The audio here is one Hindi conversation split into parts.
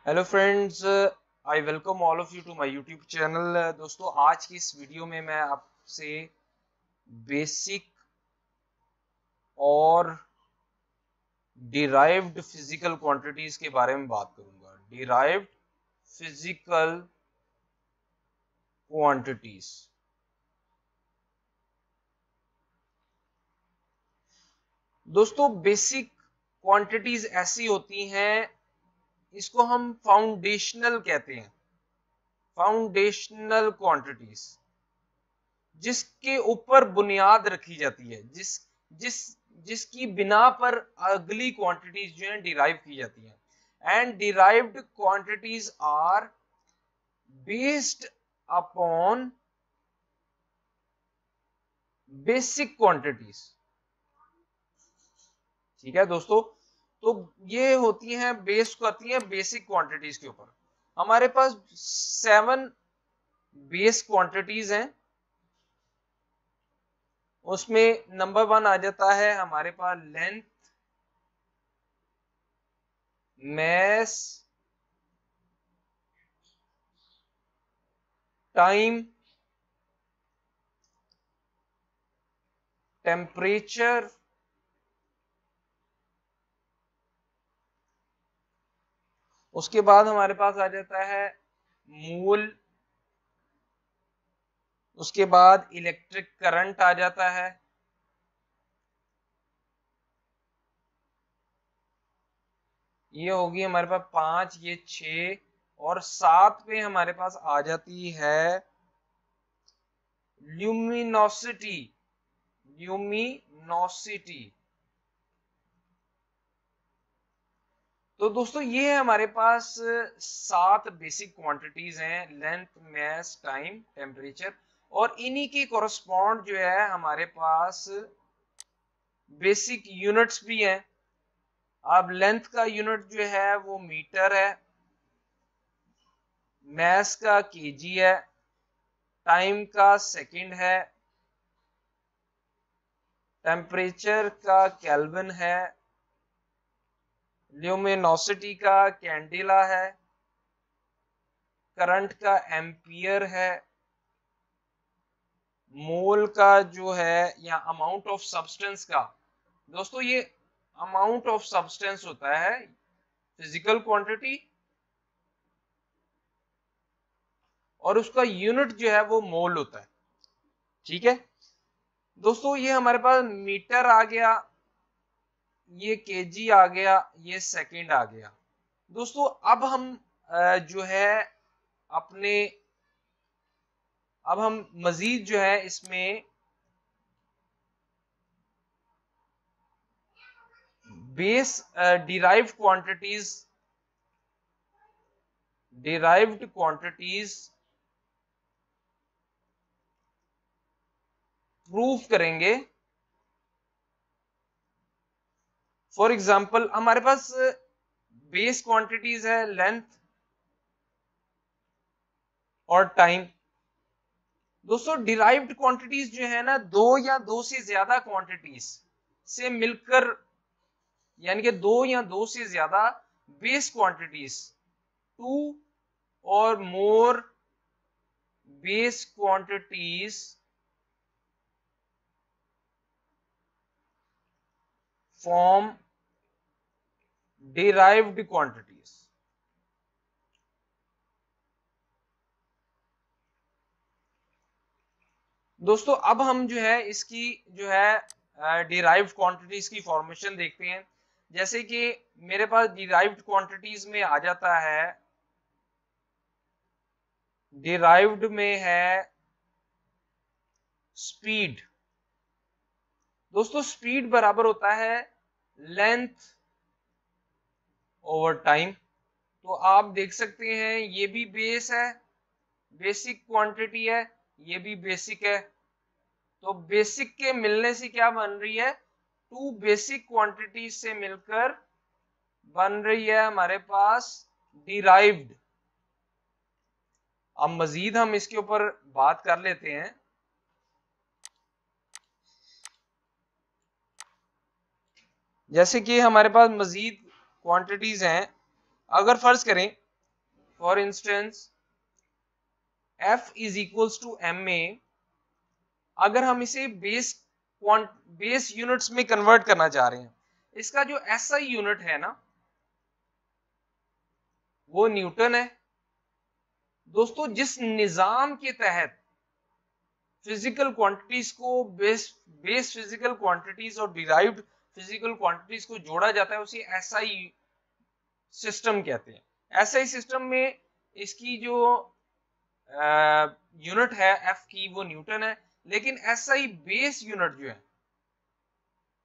Hello friends, I welcome all of you to my YouTube channel. दोस्तों, आज की इस वीडियो में मैं आपसे बेसिक और डिराइव्ड फिजिकल क्वांटिटीज के बारे में बात करूंगा। Derived physical quantities. दोस्तों, बेसिक क्वांटिटीज ऐसी होती हैं, इसको हम फाउंडेशनल कहते हैं। फाउंडेशनल क्वांटिटीज जिसके ऊपर बुनियाद रखी जाती है, जिस जिसकी बिना पर अगली क्वांटिटीज जो है डिराइव की जाती हैं। And derived quantities are based upon basic quantities. ठीक है दोस्तों, तो ये होती हैं, बेस करती हैं बेसिक क्वांटिटीज के ऊपर। हमारे पास 7 बेस क्वांटिटीज हैं। उसमें नंबर 1 आ जाता है हमारे पास लेंथ, mass, टाइम, टेम्परेचर, उसके बाद हमारे पास आ जाता है मूल, उसके बाद इलेक्ट्रिक करंट आ जाता है, ये होगी हमारे पास 5, ये 6, और 7 पे हमारे पास आ जाती है ल्यूमिनोसिटी। ल्यूमिनोसिटी। तो दोस्तों, ये हमारे पास 7 बेसिक क्वांटिटीज हैं, लेंथ, मैस, टाइम, टेम्परेचर, और इन्हीं के कोरस्पॉन्ड जो है हमारे पास बेसिक यूनिट्स भी हैं। अब लेंथ का यूनिट जो है वो मीटर है, मैस का केजी है, टाइम का सेकंड है, टेम्परेचर का केल्विन है, ल्यूमिनोसिटी का कैंडिला है, करंट का एम्पियर है, मोल का जो है या अमाउंट ऑफ सब्सटेंस का। दोस्तों, ये अमाउंट ऑफ सब्सटेंस होता है फिजिकल क्वांटिटी, और उसका यूनिट जो है वो मोल होता है। ठीक है दोस्तों, ये हमारे पास मीटर आ गया, ये केजी आ गया, ये सेकंड आ गया। दोस्तों, अब हम जो है अपने अब हम मजीद जो है इसमें बेस डिराइव्ड क्वांटिटीज प्रूफ करेंगे। फॉर एग्जांपल, हमारे पास बेस क्वांटिटीज है लेंथ और टाइम। दोस्तों, डिराइव्ड क्वांटिटीज जो है ना, 2 या 2 से ज्यादा क्वांटिटीज से मिलकर, यानी कि 2 या 2 से ज्यादा बेस क्वांटिटीज, 2 और more base quantities form derived quantities. दोस्तों, अब हम जो है इसकी जो है डिराइव्ड क्वांटिटीज की फॉर्मेशन देखते हैं। जैसे कि मेरे पास डिराइव्ड क्वांटिटीज में आ जाता है, डिराइव्ड में है स्पीड। दोस्तों, स्पीड बराबर होता है लेंथ ओवर टाइम। तो आप देख सकते हैं, ये भी बेस है, बेसिक क्वांटिटी है, ये भी बेसिक है। तो बेसिक के मिलने से क्या बन रही है, 2 बेसिक क्वांटिटी से मिलकर बन रही है हमारे पास डिराइव्ड। अब मजीद हम इसके ऊपर बात कर लेते हैं। जैसे कि हमारे पास मजीद क्वांटिटीज हैं। अगर फर्ज करें for instance F is equals to MA, अगर हम इसे बेस यूनिट्स में कन्वर्ट करना चाह रहे हैं, इसका जो SI यूनिट है ना वो न्यूटन है। दोस्तों जिस निजाम के तहत फिजिकल क्वांटिटीज को बेस फिजिकल क्वांटिटीज और डिराइव्ड फिजिकल क्वांटिटीज को जोड़ा जाता है उसे SI सिस्टम कहते हैं। SI सिस्टम में इसकी जो यूनिट है F की वो न्यूटन है, लेकिन SI बेस यूनिट जो है,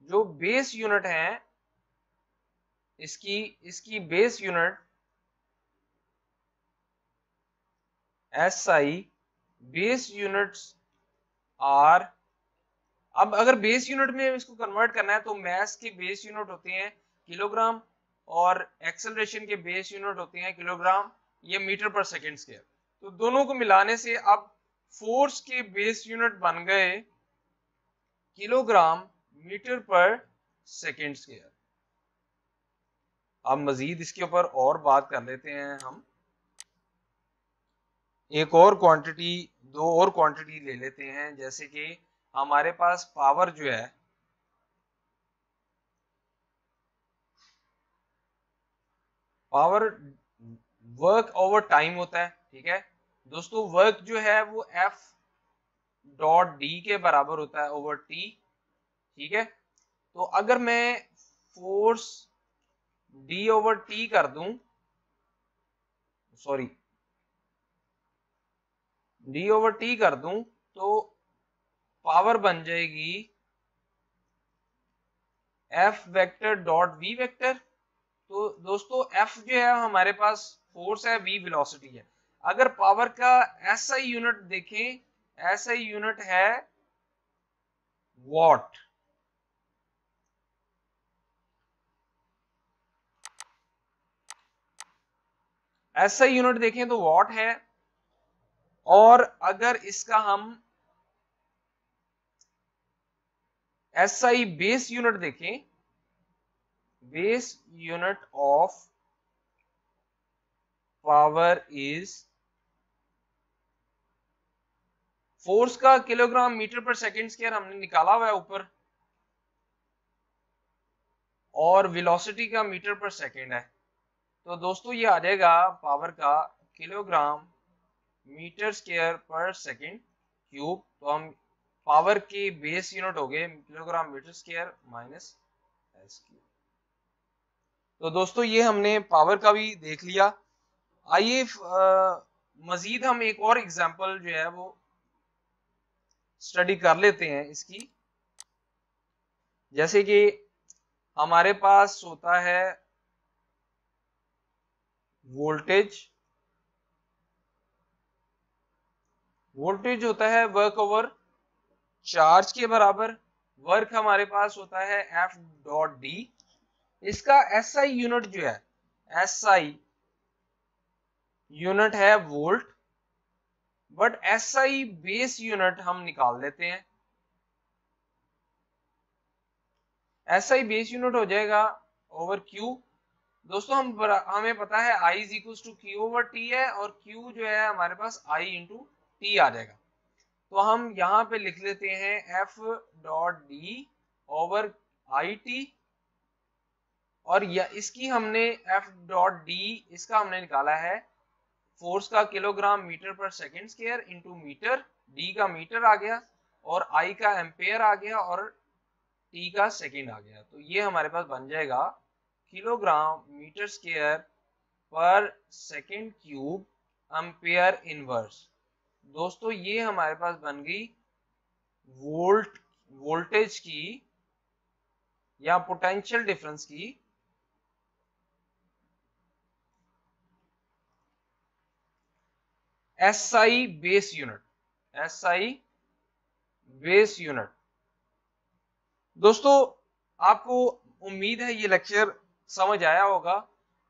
जो बेस यूनिट है इसकी base unit SI base units are, अब अगर बेस यूनिट में इसको कन्वर्ट करना है तो मास के बेस यूनिट होते हैं किलोग्राम और एक्सेलरेशन के बेस यूनिट होते हैं किलोग्राम या मीटर पर सेकंड स्क्वायर। तो दोनों को मिलाने से अब फोर्स के बेस यूनिट बन गए किलोग्राम मीटर पर सेकंड स्क्वायर। अब मजीद इसके ऊपर और बात कर लेते हैं हम, एक और क्वांटिटी, दो और क्वांटिटी ले लेते हैं। जैसे कि हमारे पास पावर जो है पावर वर्क ओवर टाइम होता है, ठीक है दोस्तों। वर्क जो है वो F डॉट डी के बराबर होता है ओवर टी, ठीक है। तो अगर मैं फोर्स D ओवर टी कर दूं, सॉरी D ओवर टी कर दूं तो पावर बन जाएगी F vector dot V vector. तो दोस्तों F जो है हमारे पास फोर्स है, V वेलोसिटी है। अगर पावर का SI यूनिट देखें, SI यूनिट है वॉट। SI यूनिट देखें तो वॉट है, और अगर इसका हम SI बेस यूनिट देखें, base unit of power is, force का किलोग्राम मीटर पर सेकंड स्क्वायर हमने निकाला हुआ है ऊपर, और वेलोसिटी का मीटर पर सेकंड है। तो दोस्तों ये आ जाएगा पावर का किलोग्राम मीटर स्क्वायर पर सेकंड क्यूब। तो हम पावर के बेस यूनिट हो गए kilogram metre square minus S cube. तो दोस्तों ये हमने पावर का भी देख लिया। आइए मजीद हम एक और एग्जांपल जो है वो स्टडी कर लेते हैं इसकी। जैसे कि हमारे पास होता है वोल्टेज, वोल्टेज होता है वर्क ओवर चार्ज के बराबर। वर्क हमारे पास होता है F डॉट डी। इसका SI यूनिट जो है, SI यूनिट है volt, but SI base unit हम निकाल देते हैं। SI बेस यूनिट हो जाएगा ओवर Q। दोस्तों हमें पता है I is equal to Q over T है, और Q जो है हमारे पास I इंटू T आ जाएगा। तो हम यहाँ पे लिख लेते हैं F dot D over I T, और इसकी हमने F डॉट डी इसका हमने निकाला है फोर्स का किलोग्राम मीटर पर second square into metre, D का मीटर आ गया, और I का एम्पेयर आ गया, और T का सेकंड आ गया। तो ये हमारे पास बन जाएगा किलोग्राम मीटर स्क्वायर पर सेकंड क्यूब एम्पेयर इनवर्स। दोस्तों ये हमारे पास बन गई वोल्टेज की या पोटेंशियल डिफरेंस की SI base unit, SI base unit. दोस्तों आपको उम्मीद है ये लेक्चर समझ आया होगा।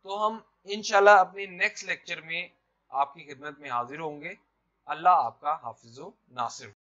तो हम इंशाल्लाह अपने नेक्स्ट लेक्चर में आपकी खिदमत में हाजिर होंगे। अल्लाह आपका हाफिज़ो नासिर।